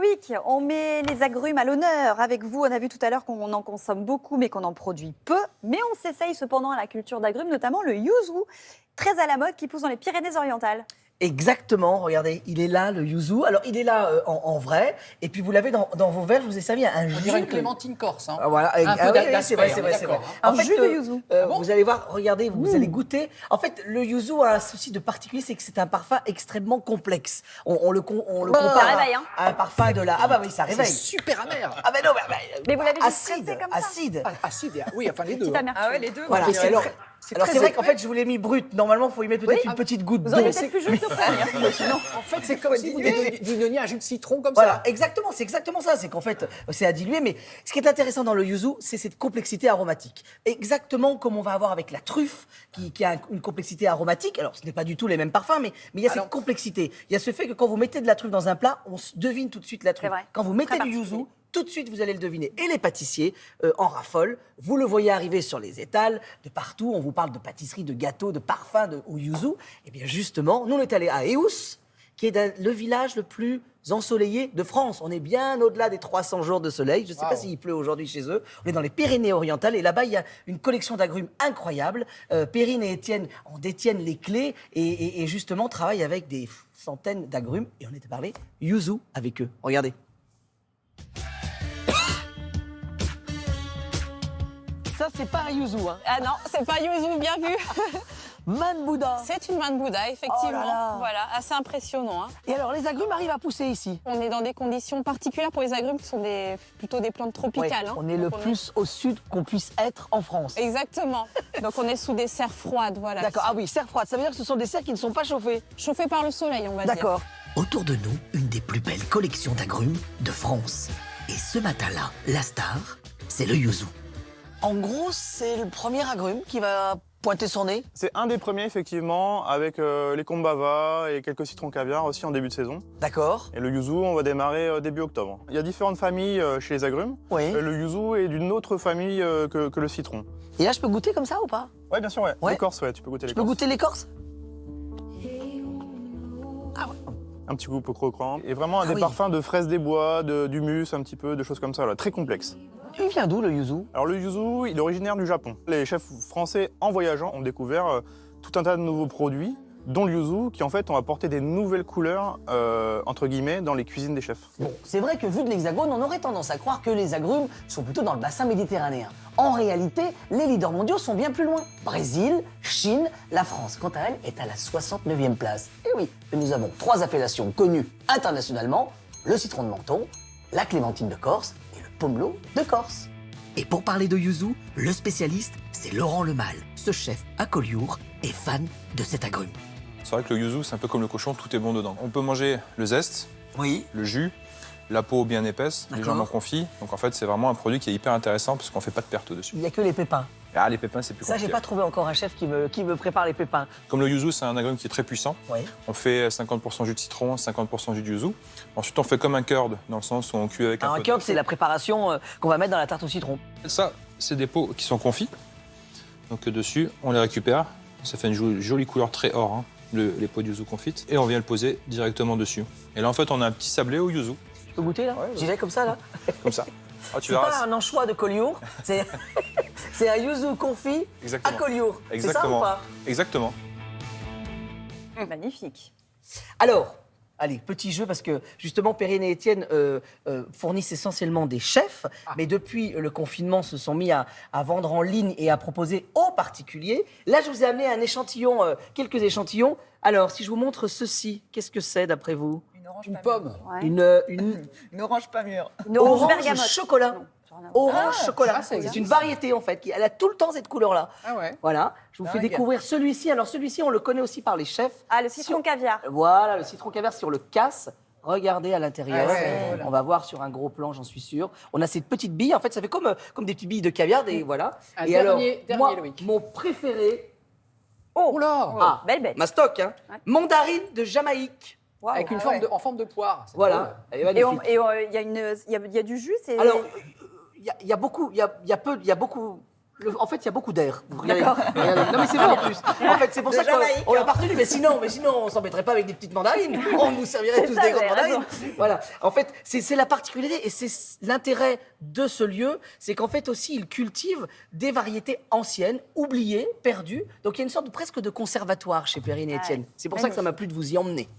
Loïc, on met les agrumes à l'honneur avec vous. On a vu tout à l'heure qu'on en consomme beaucoup, mais qu'on en produit peu. Mais on s'essaye cependant à la culture d'agrumes, notamment le yuzu, très à la mode, qui pousse dans les Pyrénées-Orientales. Exactement, regardez, il est là, le yuzu. Alors, il est là en vrai, et puis vous l'avez dans vos verres, je vous ai servi un jus. On dirait une clémentine corse. Hein. Voilà, Un peu oui, c'est vrai, d'aspect, c'est vrai, c'est vrai. d'accord, hein. Un jus de yuzu. Vous allez voir, regardez, vous allez goûter. En fait, le yuzu a un souci de particulier, c'est que c'est un parfum extrêmement complexe. On le compare Ça réveille, hein. à un parfum de la... Ah bah oui, ça C'est réveille. super amer. Ah bah non, Mais vous l'avez juste acide, pressé comme ça. acide. Acide, oui, enfin les deux. Petite hein. amertume. Ah ouais, les deux. Voilà. Et c'est Alors, très- alors c'est très vrai qu'en épais. fait, je vous l'ai mis brut. Normalement, il faut y mettre peut-être une petite goutte Vous d'eau. auriez peut-être pu juste le prévenir. Sinon, En fait, c'est comme si vous donniez un jus de citron comme Voilà, ça. exactement, c'est exactement ça. C'est qu'en fait, c'est à diluer. Mais ce qui est intéressant dans le yuzu, c'est cette complexité aromatique. Exactement comme on va avoir avec la truffe, qui a une complexité aromatique. Alors, ce n'est pas du tout les mêmes parfums, mais il y a cette complexité. Il y a ce fait que quand vous mettez de la truffe dans un plat, on devine tout de suite la truffe. vrai. Quand vous mettez Très du yuzu, particulier. tout de suite, vous allez le deviner. Et les pâtissiers en raffolent. Vous le voyez arriver sur les étals, de partout. On vous parle de pâtisserie, de gâteaux, de parfums au yuzu. Et bien justement, nous, on est allé à Eus, qui est le village le plus ensoleillé de France. On est bien au-delà des 300 jours de soleil. Je ne sais pas s'il pleut aujourd'hui chez eux. On est dans les Pyrénées-Orientales et là-bas, il y a une collection d'agrumes incroyable. Perrine et Étienne en détiennent les clés et justement travaillent avec des centaines d'agrumes. Et on était parlé yuzu avec eux. Regardez. Ça, c'est pas un yuzu, hein. Ah non, c'est pas yuzu, bien vu. Man Bouddha. C'est une main de Bouddha, effectivement. Oh là là. Voilà, assez impressionnant. Hein. Et alors, les agrumes arrivent à pousser ici. On est dans des conditions particulières pour les agrumes qui sont plutôt des plantes tropicales. Ouais, hein. on est le Donc plus au sud qu'on puisse être en France. Exactement. Donc on est sous des serres froides, voilà. D'accord. Ah oui, serre froide. Ça veut dire que ce sont des serres qui ne sont pas chauffées. Chauffées par le soleil, on va dire. D'accord. Autour de nous, une des plus belles collections d'agrumes de France. Et ce matin-là, la star, c'est le yuzu. En gros, c'est le premier agrume qui va pointer son nez. C'est un des premiers, effectivement, avec les kombava et quelques citrons caviar aussi en début de saison. D'accord. Et le yuzu, on va démarrer début octobre. Il y a différentes familles chez les agrumes. Oui. Le yuzu est d'une autre famille que le citron. Et là, je peux goûter comme ça ou pas? Ouais, bien sûr, ouais. Ouais. L'écorce, ouais, tu peux goûter Je peux l'écorce. goûter l'écorce? Un petit goût peu croquant. Et vraiment Ah des oui. parfums de fraises des bois, d'humus, un petit peu, de choses comme ça, là, très complexes. Il vient d'où, le yuzu? Alors le yuzu, il est originaire du Japon. Les chefs français, en voyageant, ont découvert tout un tas de nouveaux produits, dont le yuzu, qui en fait ont apporté des nouvelles couleurs, entre guillemets, dans les cuisines des chefs. Bon, c'est vrai que vu de l'Hexagone, on aurait tendance à croire que les agrumes sont plutôt dans le bassin méditerranéen. En réalité, les leaders mondiaux sont bien plus loin. Brésil, Chine, la France, quant à elle, est à la 69e place. Et oui, nous avons 3 appellations connues internationalement, le citron de Menton, la clémentine de Corse et le pomelo de Corse. Et pour parler de yuzu, le spécialiste, c'est Laurent Lemal. Ce chef à Collioure est fan de cet agrume. C'est vrai que le yuzu, c'est un peu comme le cochon, tout est bon dedans. On peut manger le zeste, Oui. le jus, la peau bien épaisse, D'accord. légèrement confit. Donc en fait, c'est vraiment un produit qui est hyper intéressant parce qu'on fait pas de perte dessus. Il n'y a que les pépins. Ah, les pépins, c'est plus Ça, j'ai compliqué. pas trouvé encore un chef qui me prépare les pépins. Comme le yuzu, c'est un agrume qui est très puissant. Oui. On fait 50% jus de citron, 50% jus de yuzu. Ensuite, on fait comme un curd, dans le sens où on cuit avec Alors, un un peu de- curd, c'est la préparation qu'on va mettre dans la tarte au citron. Ça, c'est des pots qui sont confits. Donc dessus, on les récupère. Ça fait une jolie couleur très or, hein, les pots de yuzu confites. Et on vient le poser directement dessus. Et là, en fait, on a un petit sablé au yuzu, Tu peux goûter, là? J'y vais comme ça, là? comme ça. Ah, tu C'est verras. pas un anchois de Collioure, c'est c'est un yuzu confit Exactement. à Collioure. C'est ça ou Exactement. pas? Exactement. Magnifique. Alors, allez, petit jeu, parce que justement, Perrine et Étienne fournissent essentiellement des chefs, mais depuis le confinement, se sont mis à vendre en ligne et à proposer aux particuliers. Là, je vous ai amené un échantillon, quelques échantillons. Alors, si je vous montre ceci, qu'est-ce que c'est d'après vous? Une orange Une pas pomme. mûre. Une Une orange pas mûre. Une orange orange bergamote. chocolat. Non, ça n'a rien à voir. Orange chocolat. ça C'est existe. une variété, en fait. Elle a tout le temps cette couleur-là. Ah ouais. Voilà, je vous Ça fais régale. découvrir celui-ci. Alors, celui-ci, on le connaît aussi par les chefs. Ah, le citron caviar. Voilà, le citron caviar sur le casse. Regardez à l'intérieur. Ah ouais, voilà. On va voir sur un gros plan, j'en suis sûr. On a cette petite bille. En fait, ça fait comme des petites billes de caviar. Voilà. Un Et dernier, moi, Loïc. mon préféré, Oh là. ah, Belle bête. ma stock, hein, Ouais. mandarine de Jamaïque. Waouh. Avec une Ah forme ouais. en forme de poire. C'est Voilà, elle est Et magnifique. il y a du jus, c'est... Alors, il y a beaucoup, il y a peu, il y a beaucoup En fait, il y a beaucoup d'air. Regardez. Non, mais c'est vrai en plus. En fait, c'est pour ça qu'on l'a pas retenu. Mais sinon, on s'embêterait pas avec des petites mandarines. On nous servirait C'est tous ça, des vous grandes avez mandarines. Voilà. En fait, c'est la particularité et c'est l'intérêt de ce lieu. C'est qu'en fait aussi, il cultive des variétés anciennes, oubliées, perdues. Donc, il y a une sorte presque de conservatoire chez Perrine et Étienne. C'est pour ça que ça m'a plu de vous y emmener.